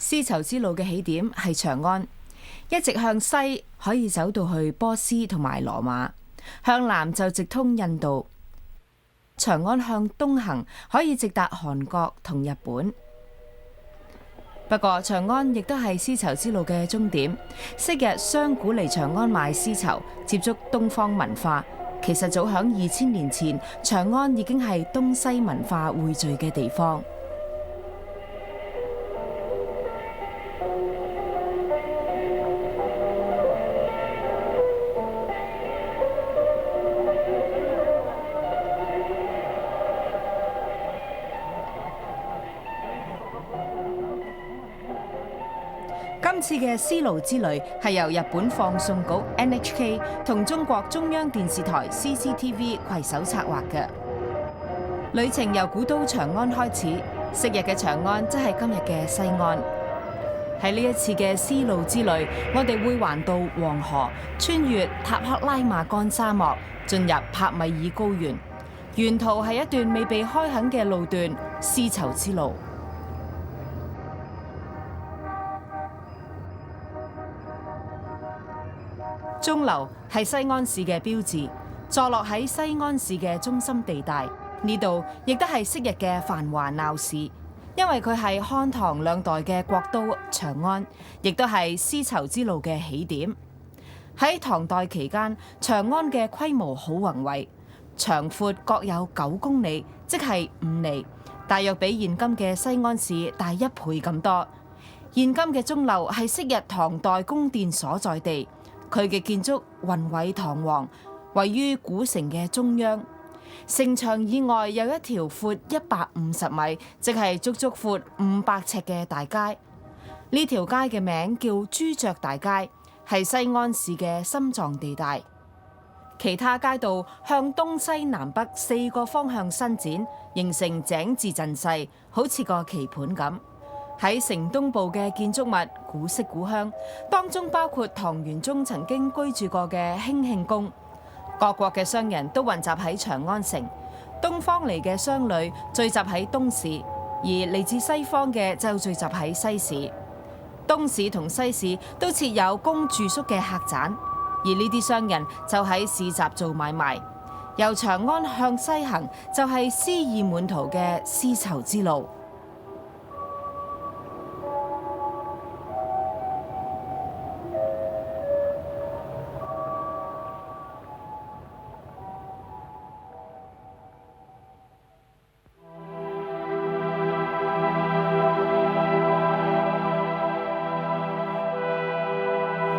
絲綢之路嘅起點係長安，一直向西可以走到去波斯同埋羅馬，向南就直通印度。長安向東行可以直達韓國同日本。不過長安亦都係絲綢之路嘅終點。昔日商賈嚟長安買絲綢，接觸東方文化。其實早響2000年前，長安已經係東西文化匯聚嘅地方。今次嘅絲路之旅係由日本放送局 NHK 同中國中央電視台 CCTV 攜手策劃嘅。旅程由古都長安開始，昔日嘅長安即係今日嘅西安。喺呢一次嘅絲路之旅，我哋會環渡黃河，穿越塔克拉瑪干沙漠，進入帕米爾高原。沿途係一段未被開墾嘅路段——絲綢之路。鐘樓係西安市嘅標誌，坐落喺西安市嘅中心地帶。呢度亦都係昔日嘅繁華鬧市，因為佢係漢唐兩代嘅國都長安，亦都係絲綢之路嘅起點。喺唐代期間，長安嘅規模好宏偉，長闊各有9公里，即係5里，大約比現今嘅西安市大1倍咁多。現今嘅鐘樓係昔日唐代宮殿所在地。佢嘅建築宏偉堂皇，位於古城嘅中央。城牆以外有一條闊150米，即係足足闊500尺嘅大街。呢條街嘅名叫朱雀大街，係西安市嘅心臟地帶。其他街道向東西南北4個方向伸展，形成井字陣勢，好似個棋盤咁。喺城東部嘅建築物古色古香，當中包括唐玄宗曾經居住過嘅興慶宮。各國嘅商人都混雜喺長安城，東方嚟嘅商旅聚集喺東市，而嚟自西方嘅就聚集喺西市。東市同西市都設有供住宿嘅客棧，而呢啲商人就喺市集做買賣。由長安向西行就係詩意滿途嘅絲綢之路。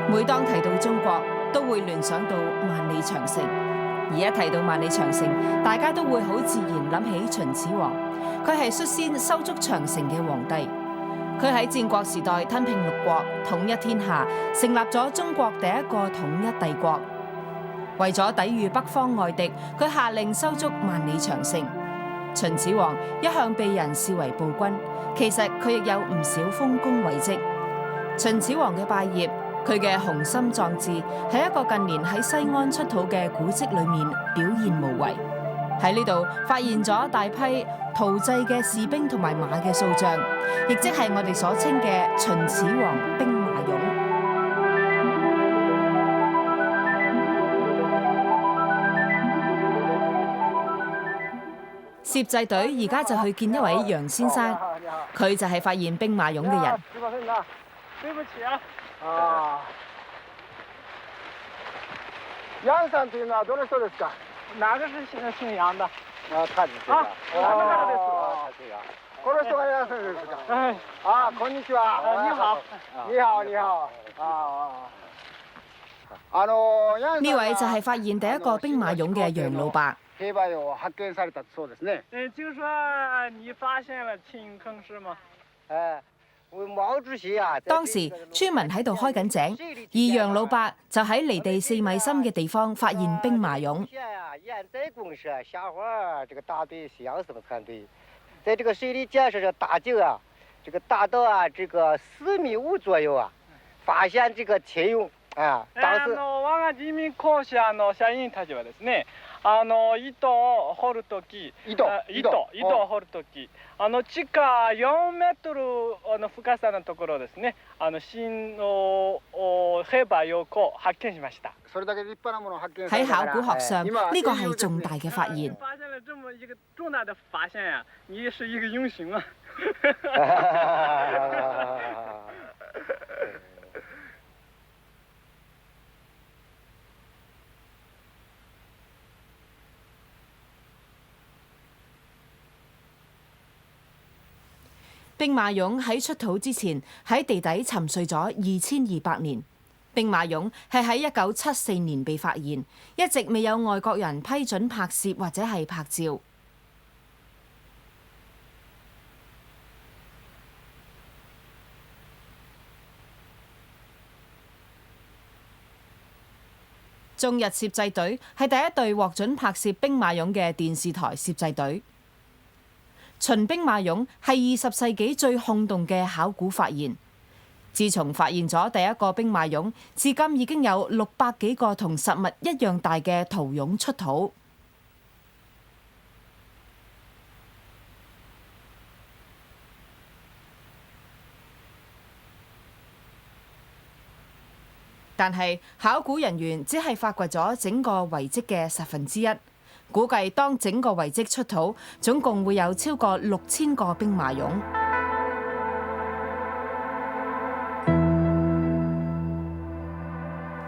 每當提到中國，都會聯想到萬里長城。而一提到萬里長城，大家都會好自然諗起秦始皇。佢係率先修築長城嘅皇帝。佢喺戰國時代吞併6國，統一天下，成立咗中國第一個統一帝國。為咗抵禦北方外敵，佢下令修築萬里長城。秦始皇一向被人視為暴君，其實佢亦有唔少豐功偉績。秦始皇嘅拜業，佢嘅雄心壯志喺一個近年喺西安出土嘅古蹟裏面表現無遺。喺呢度發現咗大批陶製嘅士兵同埋馬嘅塑像，亦即係我哋所稱嘅秦始皇兵馬俑。攝製隊而家就去見一位楊先生，佢就係發現兵馬俑嘅人。對不起啊。啊。楊さんというのはどの人ですか？哪個是姓楊的？啊，他ですか。あ、あの方です。この人が楊さんですか？はい。啊，こんにちは。你好。你好，你好。呢位就係發現第一個兵馬俑嘅楊老伯。兵馬俑発見されたそうですね。聽說你發現了青坑是嗎？當時村民喺度開緊井，而楊老伯就喺離地4米深嘅地方發現兵馬俑。堰寨公社下環這個大隊是楊生團隊，在這個水利建設上大井啊，這個大到啊這個4.5米左右啊，發現這個青俑啊。當時我們人民科學の社員たちはですね、糸を掘るとき、糸を掘るとき、地下4メートルの深さのところですね、新の黑白油礦発見しました。喺考古學上，呢個係重大嘅發現。發現了這麼一個重大的發現呀，你是一個英雄啊！兵馬俑喺出土之前喺地底沉睡咗2200年。兵馬俑係喺1974年被發現，一直未有外國人批准拍攝或者係拍照。中日攝製隊係第一隊獲准拍攝兵馬俑嘅電視台攝製隊。秦兵馬俑係20世紀最轟動嘅考古發現。自從發現咗第一個兵馬俑，至今已經有600幾個同實物一樣大嘅陶俑出土。但係考古人員只係發掘咗整個遺跡嘅1/10，估計當整個遺跡出土，總共會有超過6000個兵馬俑。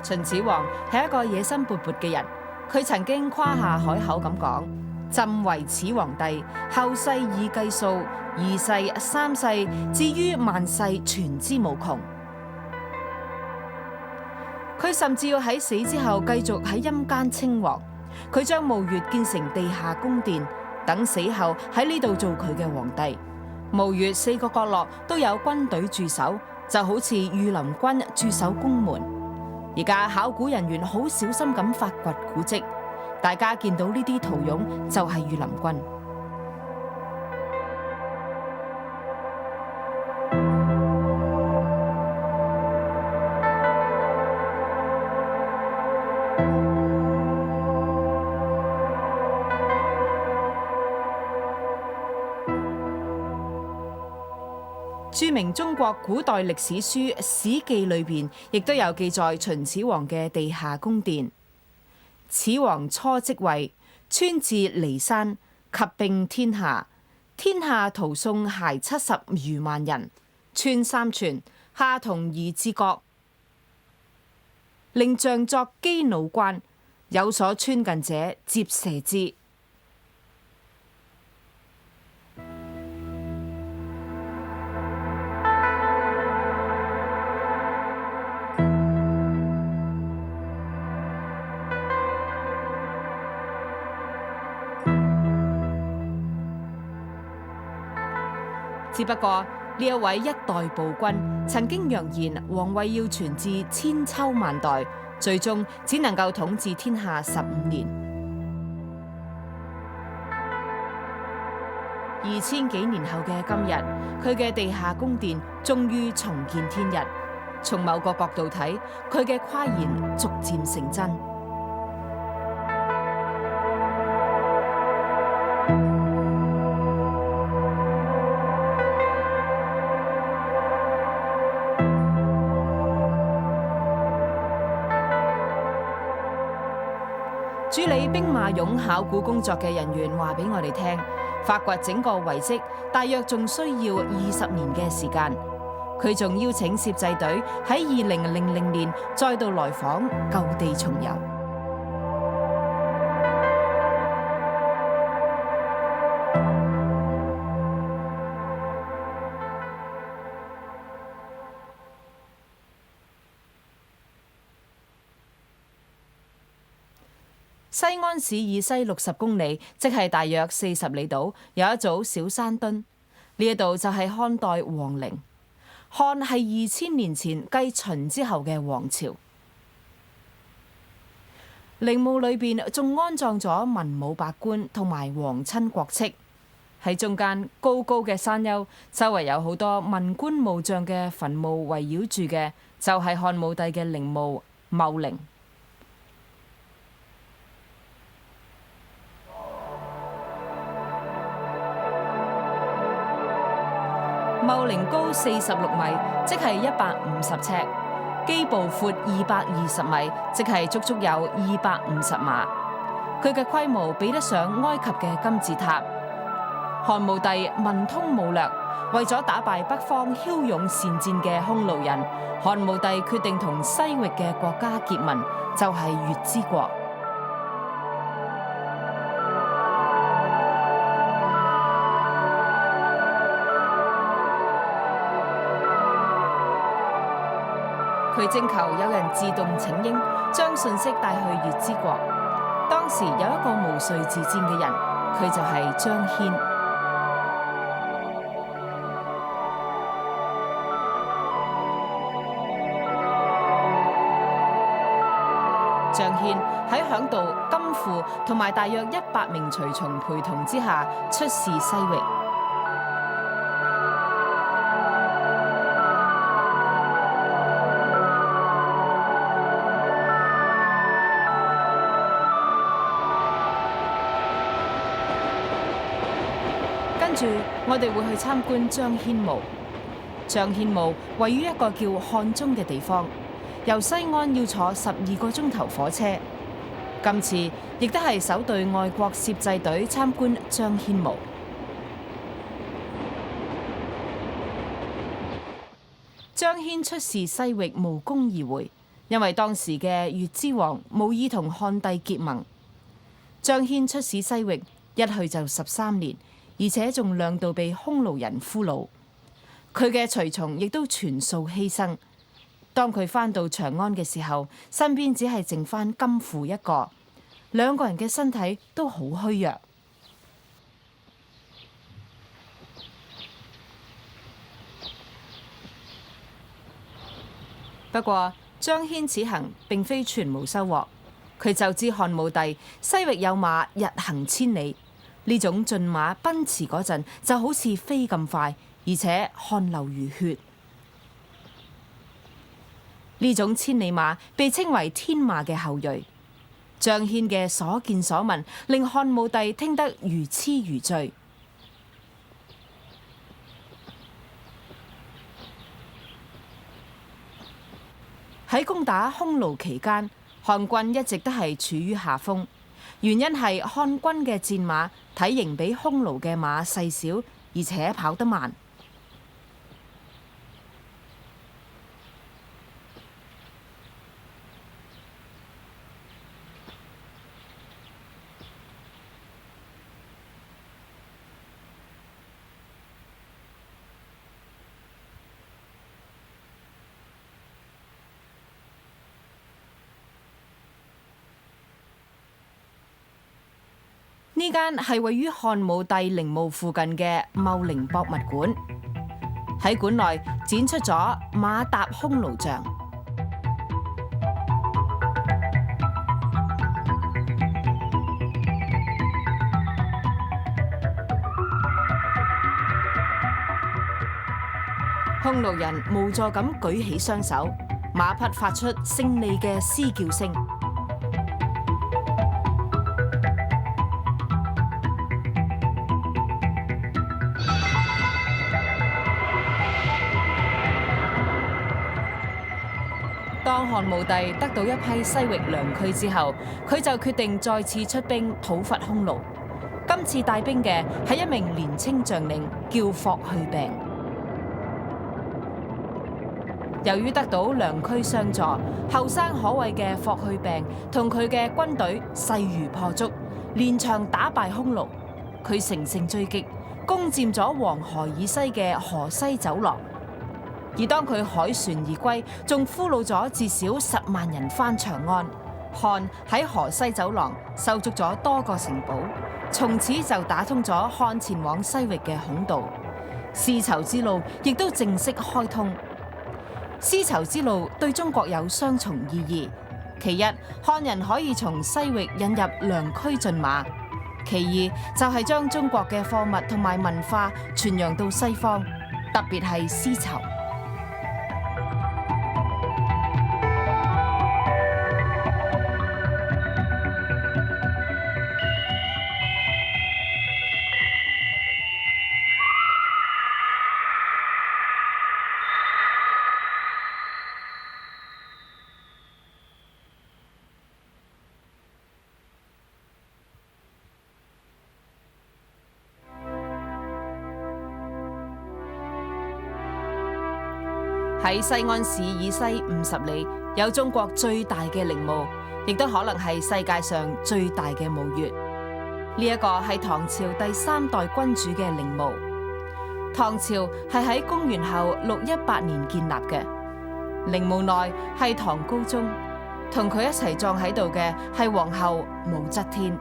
秦始皇係一個野心勃勃嘅人，佢曾經誇下海口咁講：朕為始皇帝，後世以計數，2世、3世，至於萬世，全之無窮。佢甚至要喺死之後繼續喺陰間稱王。佢將墓穴建成地下宮殿，等死後喺呢度做佢嘅皇帝。墓穴4個角落都有軍隊駐守，就好似御林軍駐守宮門。而家考古人員好小心咁發掘古蹟，大家見到呢啲陶俑就係御林軍。著名中國古代歷史書《史記》裏邊，亦都有記載秦始皇嘅地下宮殿。始皇初即位，川至驪山，及並天下。天下徒送骸70餘萬人，川3泉，下同夷之國，令像作基弩關，有所穿近者，接射之。只不過呢一位一代暴君曾經揚言皇位要傳至千秋萬代，最終只能夠統治天下15年。2000幾年後嘅今日，佢嘅地下宮殿終於重見天日。從某個角度睇，佢嘅誇言逐漸成真。處理兵馬俑考古工作嘅人員話俾我哋聽，發掘整個遺跡大約仲需要20年嘅時間。佢仲邀請攝製隊喺2000年再度來訪舊地重遊。西安市以西60公里，即係大約40里度，有一組小山墩。呢一度就係漢代皇陵。漢係2000年前繼秦之後嘅王朝。陵墓裏邊仲安葬咗文武百官同埋皇親國戚。喺中間高高嘅山丘，周圍有好多文官武將嘅墳墓圍繞住嘅，就係漢武帝嘅陵墓茂陵。茂陵高46米，即係150尺；基部闊220米，即係足足有250碼。佢嘅規模比得上埃及嘅金字塔。漢武帝文通武略，為咗打敗北方驍勇善戰嘅匈奴人，漢武帝決定同西域嘅國家結盟，就係月之國。佢徵求有人自動請纓，將信息帶去月之國。當時有一個毛遂自薦嘅人，佢就係張騫。張騫喺嚮導、金庫同埋大約100名隨從陪同之下，出使西域。跟住，我哋會去參觀張騫墓。張騫墓位於一個叫漢中嘅地方，由西安要坐12個鐘頭火車。今次亦都係首隊外國攝製隊參觀張騫墓。張騫出使西域無功而回，因為當時嘅月之王無意同漢帝結盟。張騫出使西域，一去就13年。而且仲兩度被匈奴人俘虜，佢嘅隨從亦都全數犧牲。當佢返到長安嘅時候，身邊只係剩返金庫一個，兩個人嘅身體都好虛弱。不過張騫此行並非全無收穫，佢就知漢武帝西域有馬日行千里。呢種駿馬奔馳嗰陣就好似飛咁快，而且汗流如血。呢種千里馬被稱為天馬嘅後裔。張騫嘅所見所聞令漢武帝聽得如痴如醉。喺攻打匈奴期間，漢軍一直都係處於下風。原因係漢軍嘅戰馬體型比匈奴嘅馬細小，而且跑得慢。呢間係位於漢武帝陵墓附近嘅茂陵博物館，喺館內展出咗馬踏匈奴像。匈奴人無助咁舉起雙手，馬匹發出勝利嘅嘶叫聲。當漢武帝得到一批西域良駒之後，佢就決定再次出兵討伐匈奴。今次帶兵嘅係一名年青將領，叫霍去病。由於得到良駒相助，後生可畏嘅霍去病同佢嘅軍隊勢如破竹，連場打敗匈奴。佢乘勝追擊，攻佔咗黃河以西嘅河西走廊。而當佢凱旋而歸，仲俘虜咗至少10萬人返長安。漢喺河西走廊收足咗多個城堡，從此就打通咗漢前往西域嘅孔道。絲綢之路亦都正式開通。絲綢之路對中國有雙重意義：其一，漢人可以從西域引入良駒駿馬；其二，就係將中國嘅貨物同埋文化傳揚到西方，特別係絲綢。喺西安市以西50里有中國最大嘅陵墓，亦都可能係世界上最大嘅墓穴。呢一個係唐朝第3代君主嘅陵墓。唐朝係喺公元後618年建立嘅。陵墓內係唐高宗，同佢一齊葬喺度嘅係皇后武則天。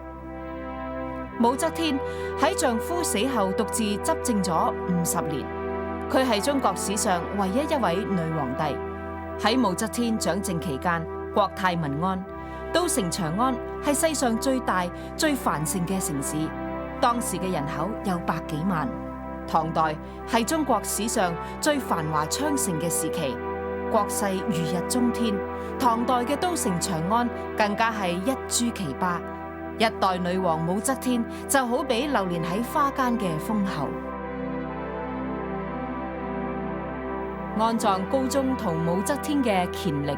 武則天喺丈夫死後獨自執政咗50年，佢係中國史上唯一一位女皇帝。喺武則天掌政期間，國泰民安，都城長安係世上最大、最繁盛嘅城市，當時嘅人口有100幾萬。唐代係中國史上最繁華昌盛嘅時期，國勢如日中天。唐代嘅都城長安更加係一株奇葩，一代女王武則天就好比流連喺花間嘅蜂后。安葬高宗同武則天嘅乾陵，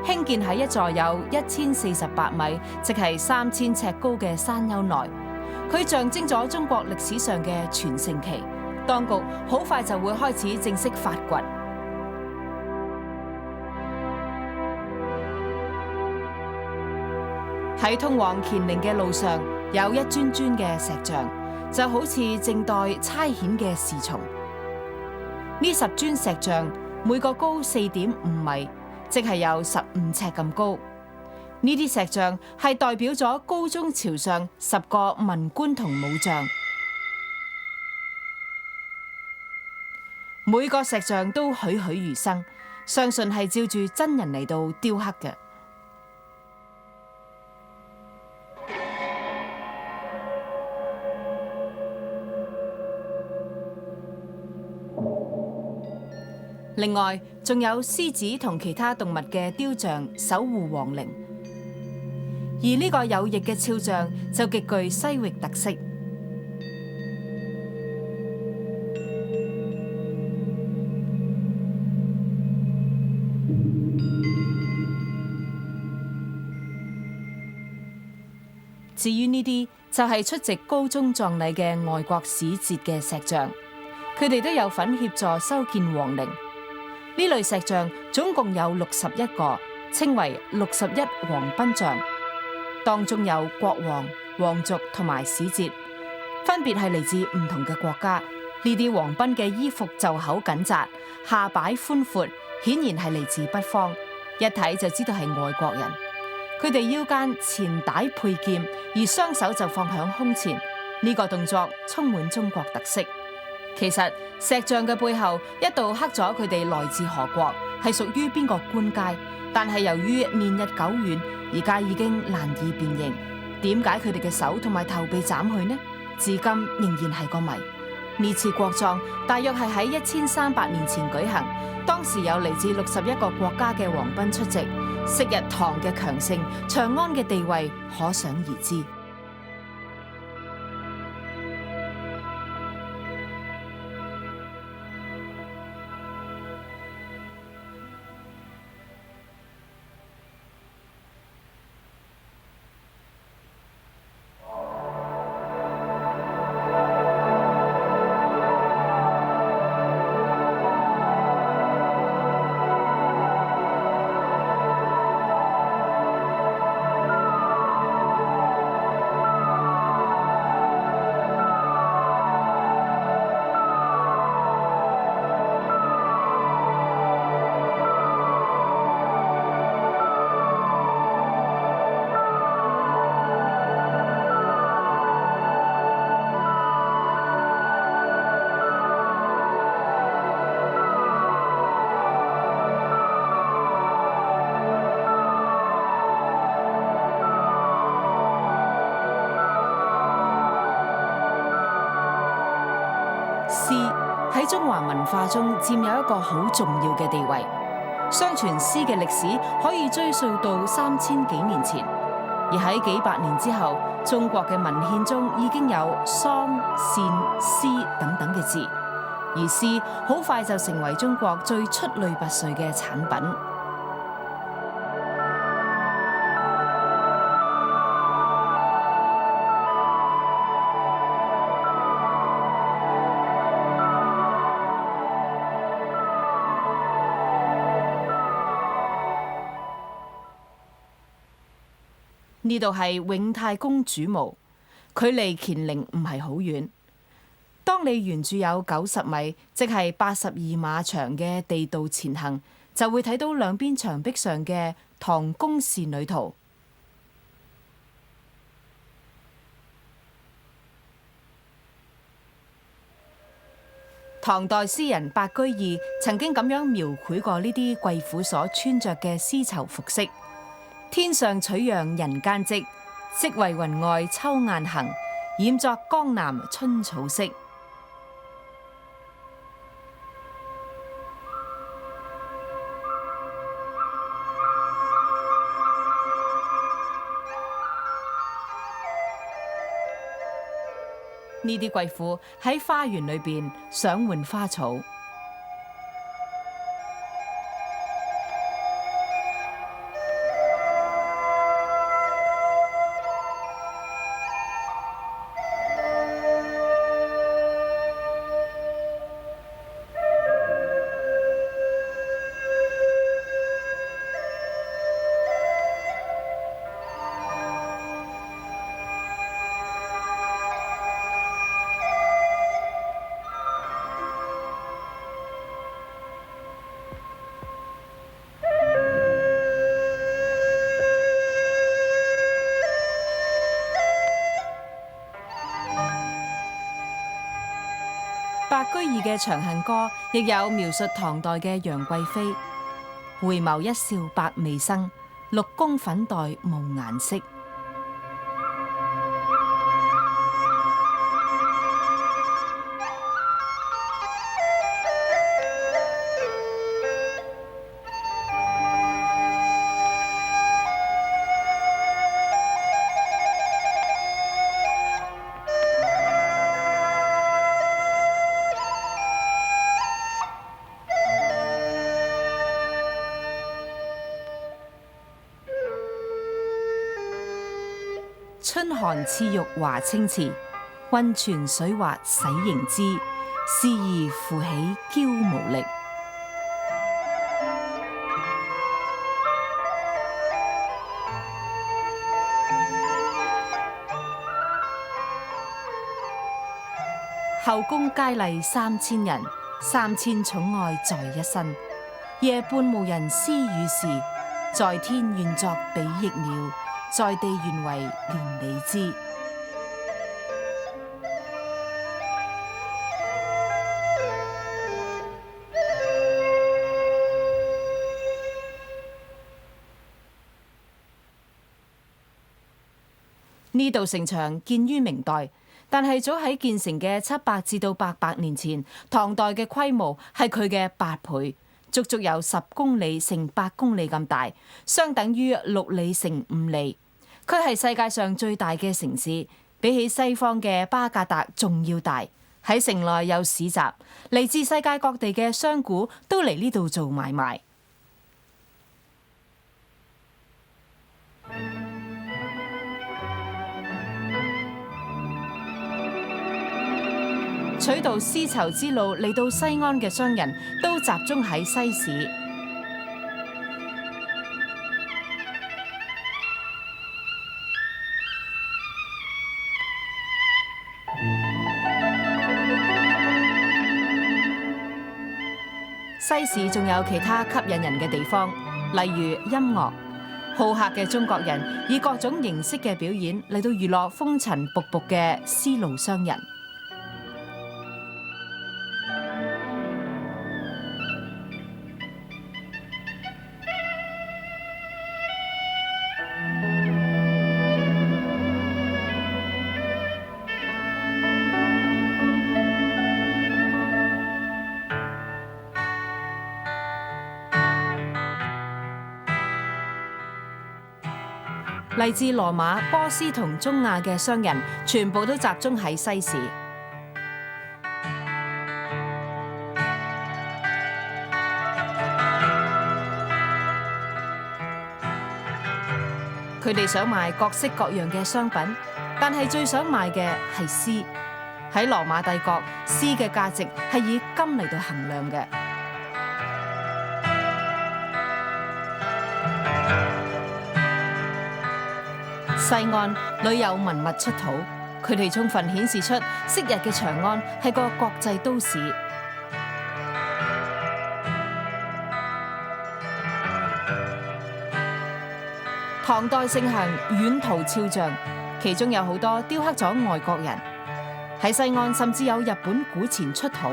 興建喺一座有1048米，即係3000尺高嘅山丘內。佢象徵咗中國歷史上嘅全盛期。當局好快就會開始正式發掘。喺通往乾陵嘅路上，有一尊尊嘅石像，就好似正待差遣嘅侍從。呢10尊石像每個高4.5米，即係有15尺咁高。呢啲石像係代表咗高宗朝上10個文官同武將。每個石像都栩栩如生，相信係照住真人嚟到雕刻嘅。另外，仲有獅子同其他動物嘅雕像守護皇陵，而呢個有翼嘅肖像就極具西域特色。至於呢啲就係出席高宗葬禮嘅外國使節嘅石像，佢哋都有份協助修建皇陵。呢類石像總共有61個，稱為61皇賓像，當中有國王、皇族同埋使節，分別係嚟自唔同嘅國家。呢啲皇賓嘅衣服袖口緊窄，下擺寬闊，顯然係嚟自北方，一睇就知道係外國人。佢哋腰間纏帶佩劍，而雙手就放響胸前，呢個動作充滿中國特色。其實石像嘅背後一度刻咗佢哋來自何國，係屬於邊個官階，但係由於年日久遠，而家已經難以辨認。點解佢哋嘅手同埋頭被斬去呢？至今仍然係個謎。呢次國葬大約係喺1300年前舉行，當時有嚟自61個國家嘅皇賓出席。昔日唐嘅強盛，長安嘅地位可想而知。詩喺中華文化中佔有一個好重要嘅地位。相傳詩嘅歷史可以追溯到3000幾年前，而喺幾百年之後，中國嘅文獻中已經有喪、善、詩等等嘅字，而詩好快就成為中國最出類拔萃嘅產品。呢度係永泰宮主墓，距離乾陵唔係好遠。當你沿住有90米，即係82碼長嘅地道前行，就會睇到兩邊牆壁上嘅唐宮仕女圖。唐代詩人白居易曾經咁樣描繪過呢啲貴婦所穿着嘅絲綢服飾：天上取樣人間織，織為雲外秋雁行，染作江南春草色。呢啲貴婦喺花園裏邊賞玩花草。白居易嘅《長恨歌》亦有描述唐代嘅楊貴妃，回眸一笑百媚生，六宮粉黛無顏色。春寒賜浴華清池，溫泉水滑洗凝脂。侍兒扶起嬌無力。後宮佳麗3000人，3000寵愛在一身。夜半無人私語時，在天願作比翼鳥，在地願為連理枝。呢道城牆建於明代，但係早喺建成嘅700至到800年前，唐代嘅規模係佢嘅8倍，足足有10公里乘8公里咁大，相等於6里乘5里。佢係世界上最大嘅城市，比起西方嘅巴格達仲要大。喺城內有市集，嚟自世界各地嘅商賈都嚟呢度做買賣。取道絲綢之路嚟到西安嘅商人都集中喺西市。西市仲有其他吸引人嘅地方，例如音樂。好客嘅中國人以各種形式嘅表演嚟到娛樂風塵僕僕嘅絲路商人。嚟自羅馬、波斯同中亞嘅商人，全部都集中喺西市。佢哋想賣各式各樣嘅商品，但係最想賣嘅係絲。喺羅馬帝國，絲嘅價值係以金嚟到衡量嘅。西岸旅遊文物出土，佢哋充分顯示出昔日嘅長安係個國際都市。唐代盛行遠陶肖像，其中有好多雕刻咗外國人。喺西岸甚至有日本古錢出土。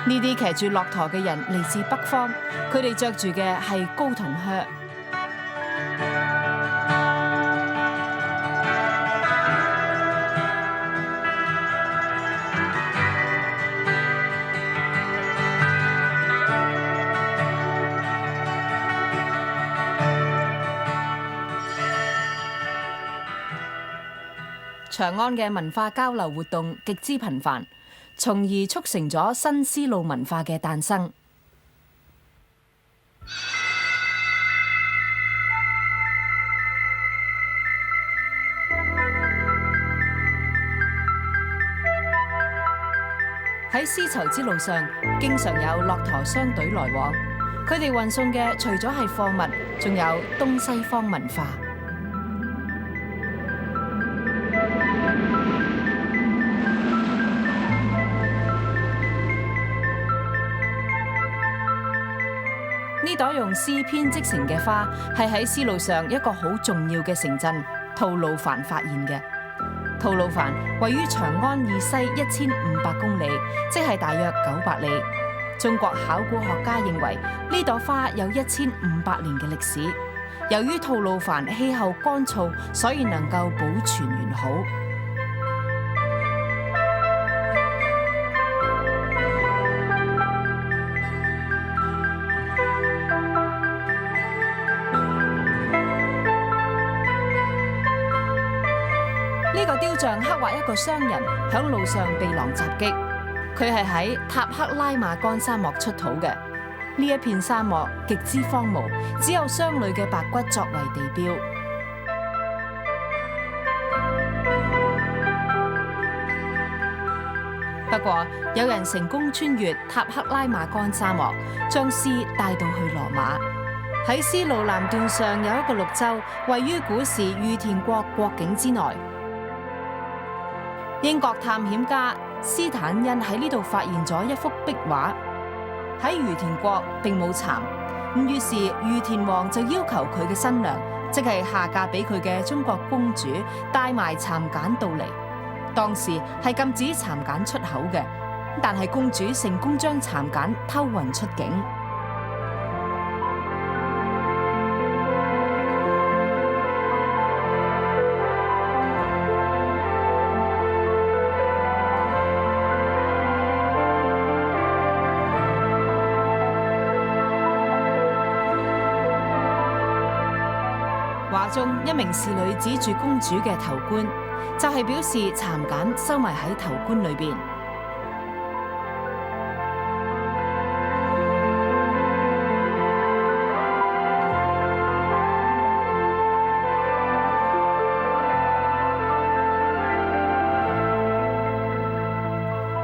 呢啲騎住駱駝嘅人嚟自北方，佢哋着住嘅係高筒靴。長安嘅文化交流活動極之頻繁，從而促成咗新絲路文化嘅誕生。喺絲綢之路上，經常有駱駝商隊來往，佢哋運送嘅除咗係貨物，仲有東西方文化。呢朵用絲編織成嘅花，係喺絲路上一個好重要嘅城鎮吐魯番發現嘅。吐魯番位於長安以西1500公里，即係大約900里。中國考古學家認為呢朵花有1500年嘅歷史。由於吐魯番氣候乾燥，所以能夠保存完好。呢個雕像刻畫一個商人響路上被狼襲擊，佢係喺塔克拉瑪干沙漠出土嘅。呢一片沙漠極之荒蕪，只有商旅嘅白骨作為地標。不過，有人成功穿越塔克拉瑪干沙漠，將絲帶到去羅馬。喺絲路南段上有一個綠洲，位於古時御田國國境之內。英國探險家斯坦恩喺呢度發現咗一幅壁畫，喺御田國並冇蠶，於是御田王就要求佢嘅新娘，即係下嫁俾佢嘅中國公主，帶埋蠶繭到嚟。當時係禁止蠶繭出口嘅，但係公主成功將蠶繭偷運出境。畫中一名侍女指住公主嘅頭冠，就係表示蠶繭收埋喺頭冠裏邊。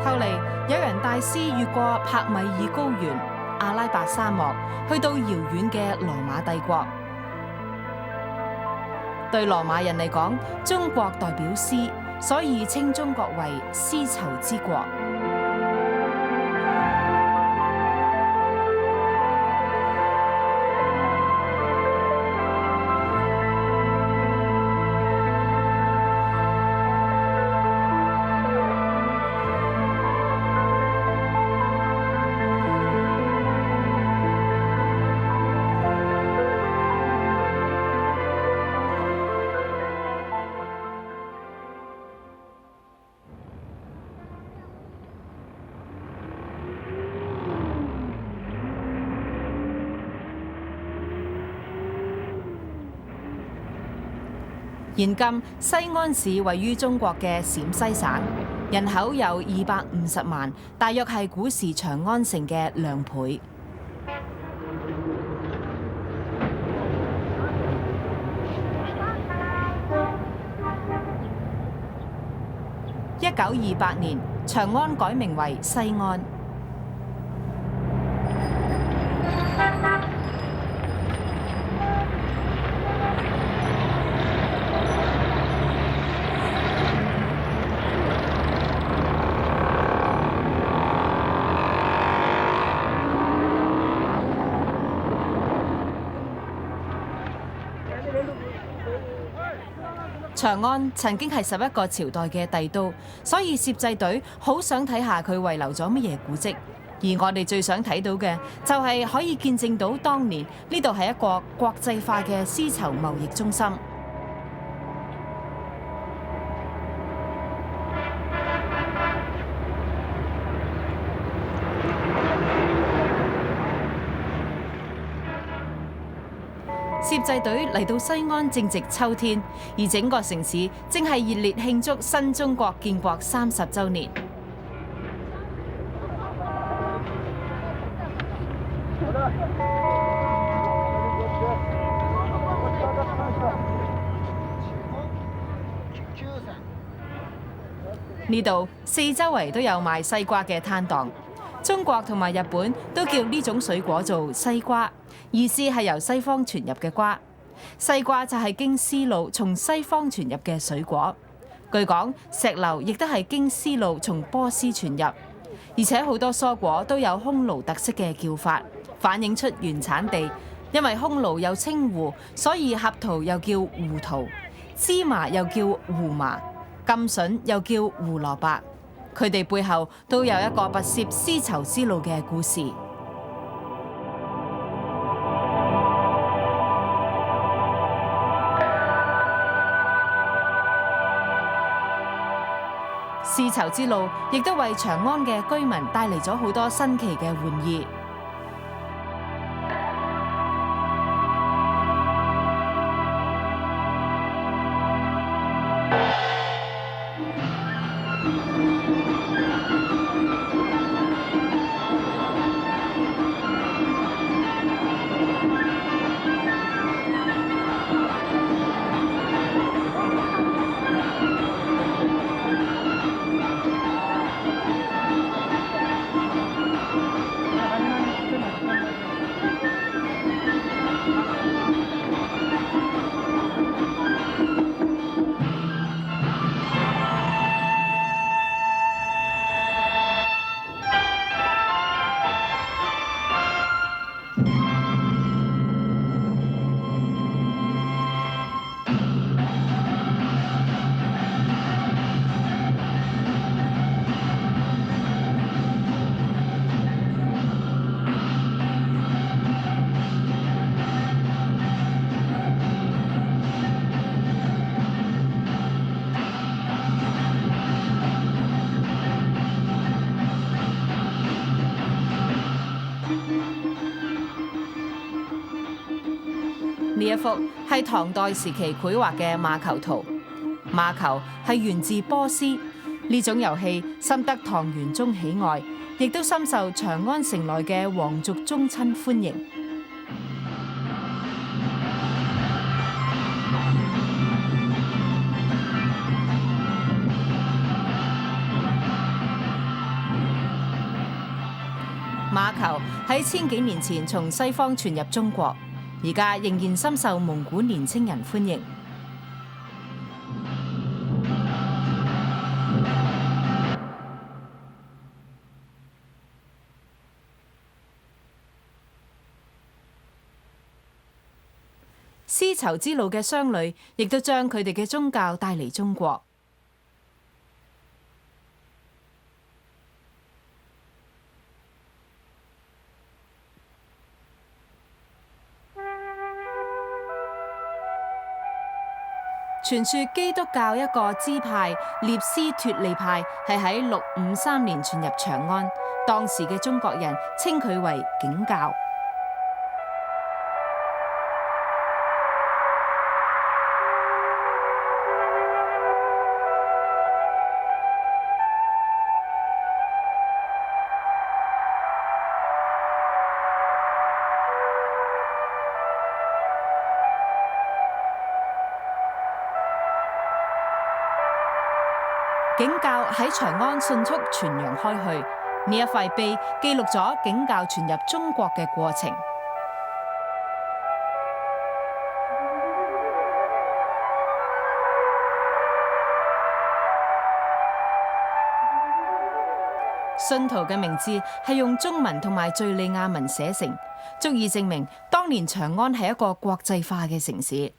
後嚟有人帶絲越過帕米爾高原、阿拉伯沙漠，去到遙遠嘅羅馬帝國。對羅馬人嚟講，中國代表絲，所以稱中國為絲綢之國。現今西安市位於中國嘅陝西省，人口有250萬，大約係古時長安城嘅2倍。1928年，長安改名為西安。長安曾經係11個朝代嘅帝都，所以攝製隊好想睇下佢遺留咗乜嘢古蹟。而我哋最想睇到嘅就係可以見證到當年呢度係一個國際化嘅絲綢貿易中心。攝製隊嚟到西安正值秋天，而整個城市正係熱烈慶祝新中國建國30週年。呢度四周圍都有賣西瓜嘅攤檔，中國同埋日本都叫呢種水果做西瓜，意思係由西方傳入嘅瓜。西瓜就係經絲路從西方傳入嘅水果。據講，石榴亦都係經絲路從波斯傳入，而且好多蔬果都有匈奴特色嘅叫法，反映出原產地。因為匈奴有稱胡，所以合桃又叫胡桃，芝麻又叫胡麻，甘筍又叫胡蘿蔔。佢哋背後都有一個跋涉絲綢之路嘅故事。絲綢之路亦都為長安嘅居民帶嚟咗好多新奇嘅玩意。呢一幅係唐代時期繪畫嘅馬球圖。馬球係源自波斯，呢種遊戲深得唐玄宗喜愛，亦都深受長安城內嘅皇族宗親歡迎。馬球喺千幾年前從西方傳入中國，而家仍然深受蒙古年青人歡迎。絲綢之路嘅商旅亦都將佢哋嘅宗教帶嚟中國。傳說基督教一個支派聶斯脫利派係喺653年傳入長安，當時嘅中國人稱佢為景教。景教喺長安迅速傳揚開去，呢一塊碑記錄咗景教傳入中國嘅過程。信徒嘅名字係用中文同埋敘利亞文寫成，足以證明當年長安係一個國際化嘅城市。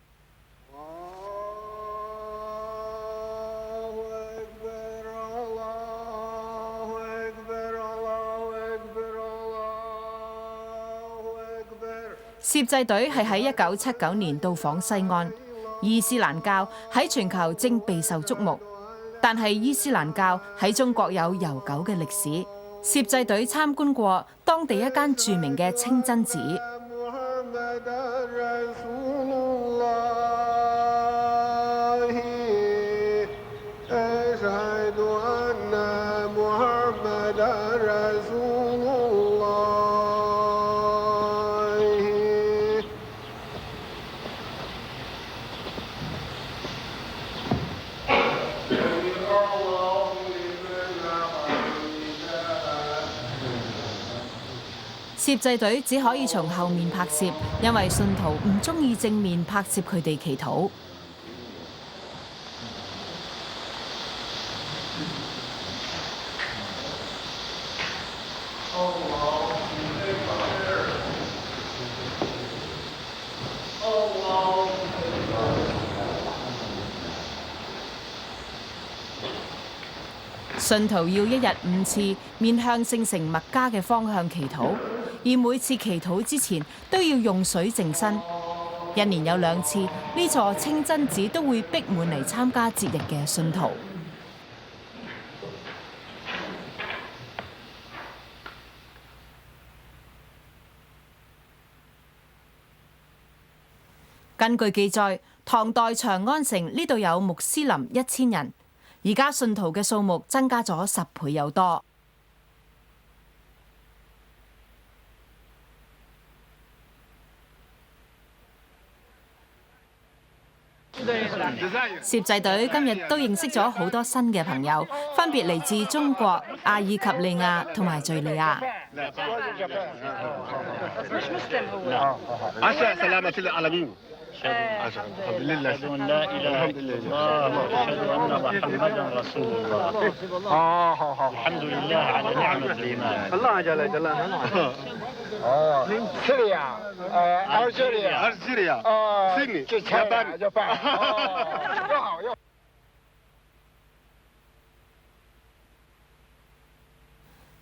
攝製隊係喺1979年到訪西安。伊斯蘭教喺全球正備受矚目，但係伊斯蘭教喺中國有悠久嘅歷史。攝製隊參觀過當地一間著名嘅清真寺。攝製隊只可以從後面拍攝，因為信徒唔中意正面拍攝佢哋祈禱。信徒要一日5次面向聖城麥加嘅方向祈禱，而每次祈禱之前都要用水淨身。1年有2次，呢座清真寺都會逼滿嚟參加節日嘅信徒。根據記載，唐代長安城呢度有穆斯林1000人，而家信徒嘅數目增加咗10倍有多。攝製隊今日都認識咗好多新嘅朋友，分別嚟自中國、阿爾及利亞同埋敍利亞。أشهد أن لا إله إلا الله وأشهد أن محمدا رسول الله. الحمد لله على نعمة الإيمان. الله جل جلاله. سوريا, ألجيريا, سيدني, يابان.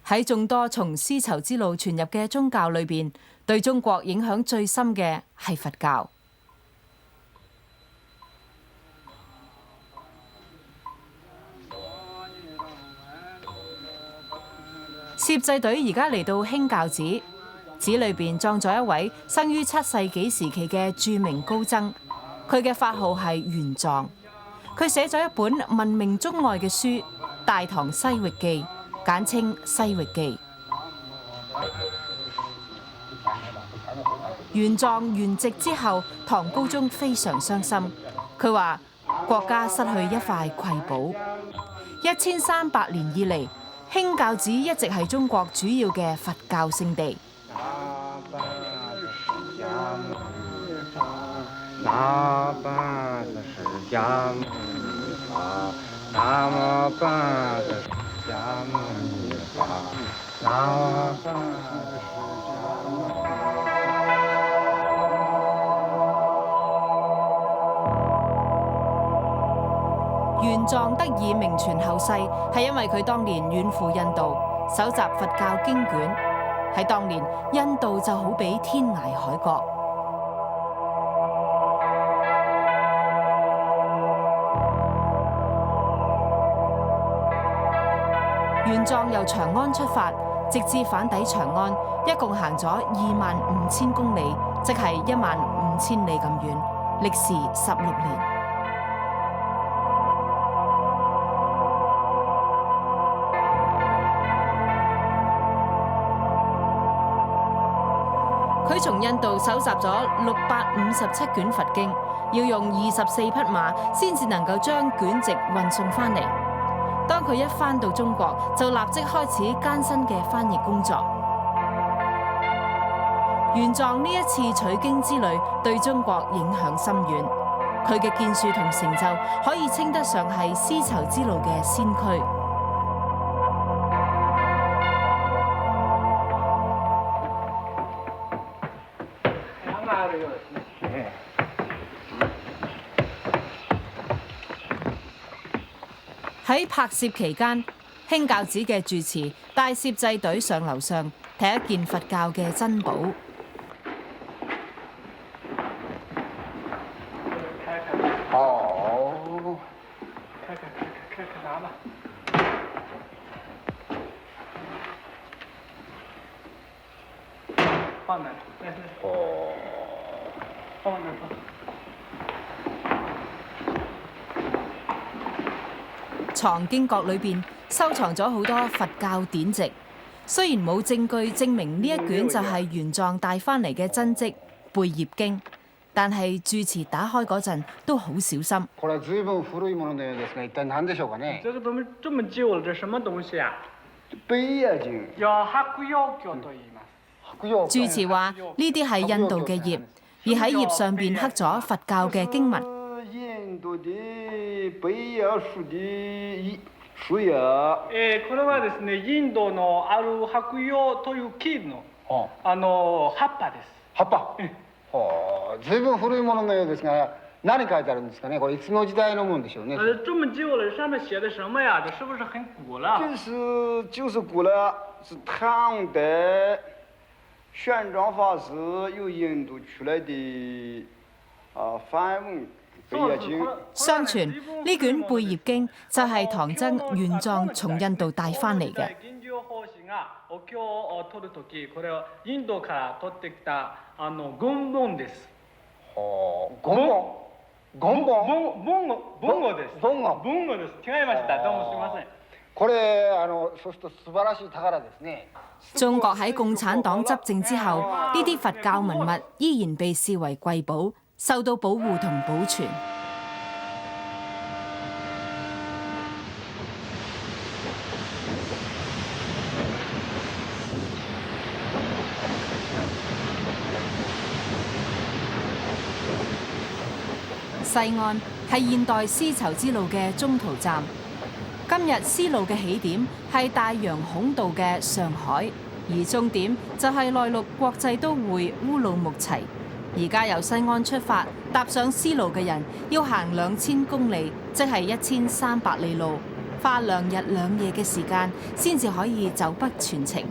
喺眾多從絲綢之路傳入嘅宗教裏邊，對中國影響最深嘅係佛教。攝製隊而家嚟到興教寺，寺裏邊葬咗一位生於7世紀時期嘅著名高僧，佢嘅法號係玄奘。佢寫咗一本聞名中外嘅書《大唐西域記》，簡稱《西域記》。玄奘圓寂之後，唐高宗非常傷心，佢話國家失去一塊瑰寶。1300年以嚟，興教寺一直係中國主要嘅佛教聖地。玄奘得以名傳後世，係因為佢當年遠赴印度，搜集佛教經卷。喺當年，印度就好比天涯海角。玄奘由長安出發，直至返抵長安，一共行咗25000公里，即係15000里咁遠，歷時16年。佢從印度搜集咗657卷佛經，要用24匹馬先至能夠將卷籍運送返嚟。當佢一返到中國，就立即開始艱辛嘅翻譯工作。玄奘呢一次取經之旅對中國影響深遠，佢嘅建樹同成就可以稱得上係絲綢之路嘅先驅。喺拍攝期間，興教寺嘅住持帶攝製隊上樓上睇一件佛教嘅珍寶。可拿吧。放那，哦，放那放。藏經閣裏邊收藏咗好多佛教典籍，雖然冇證據證明呢一卷就係玄奘帶翻嚟嘅真跡《貝葉經》，但係住持打開嗰陣都好小心。これは随分古いもののようですが、一体何でしょうかね。这个东西这么旧了，这什么東西啊？貝葉經。叫白藥經と言います。白藥經。住持話呢啲係印度嘅葉，而喺葉上邊刻咗佛教嘅經文。印度的貝葉樹的樹葉。これはですね、インドのある白葉という木の葉っぱです。葉っぱ。ずいぶん古いもののようですが、何書いてあるんですかね。これいつの時代のもんでしょうね。这么旧了，上面写的什么呀？这是不是很古了？就是古了，是唐代玄奘法師由印度出來的梵文貝葉經。相傳呢卷《貝葉經》就係唐僧玄奘從印度帶翻嚟嘅。お経を取るとき、これはインドから取ってきた言本です。言本。文語です。文語です。違いました。どうもすみません。これそうすると素晴らしい寶ですね。中國喺共產黨執政之後，呢啲佛教文物依然被視為貴寶，受到保護同保存。西安係現代絲綢之路嘅中途站。今日絲路嘅起點係大洋孔道嘅上海，而終點就係內陸國際都會烏魯木齊。而家由西安出發，踏上絲路嘅人要行2000公里，即係1300里路，花2日2夜嘅時間先至可以走北全程。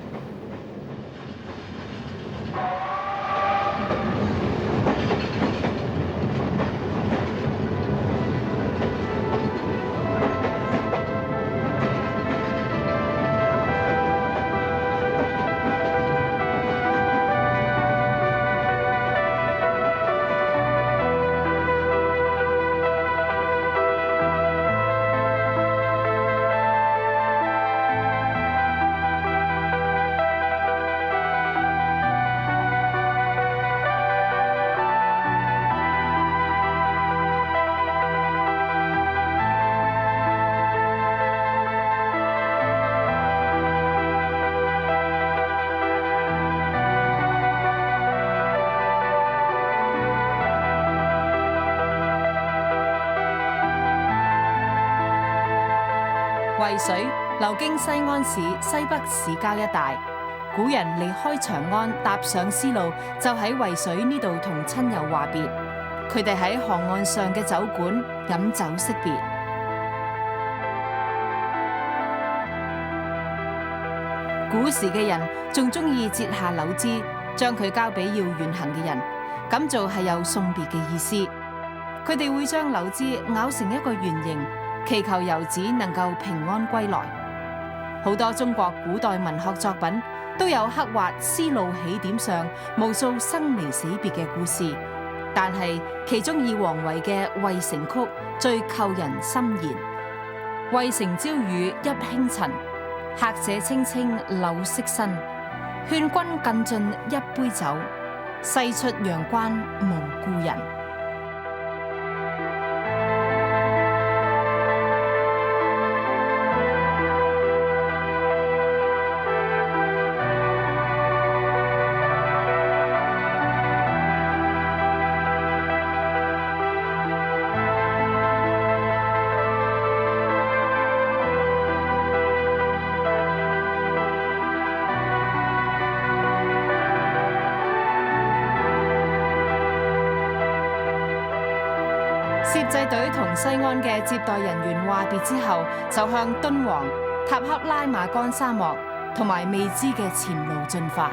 渭水流經西安市西北市郊一帶，古人離開長安踏上絲路，就喺渭水呢度同親友話別。佢哋喺河岸上嘅酒館飲酒惜別。古時嘅人仲中意折下柳枝，將佢交俾要遠行嘅人，咁做係有送別嘅意思。佢哋會將柳枝咬成一個圓形，祈求遊子能夠平安歸來。好多中國古代文學作品都有刻畫絲路起點上無數生離死別嘅故事，但係其中以王維嘅《渭城曲》最扣人心弦。渭城朝雨浥輕塵，客者青青柳色新。勸君更盡一杯酒，西出陽關無故人。攝製隊同西安嘅接待人員話別之後，就向敦煌、塔克拉瑪干沙漠同埋未知嘅前路進發。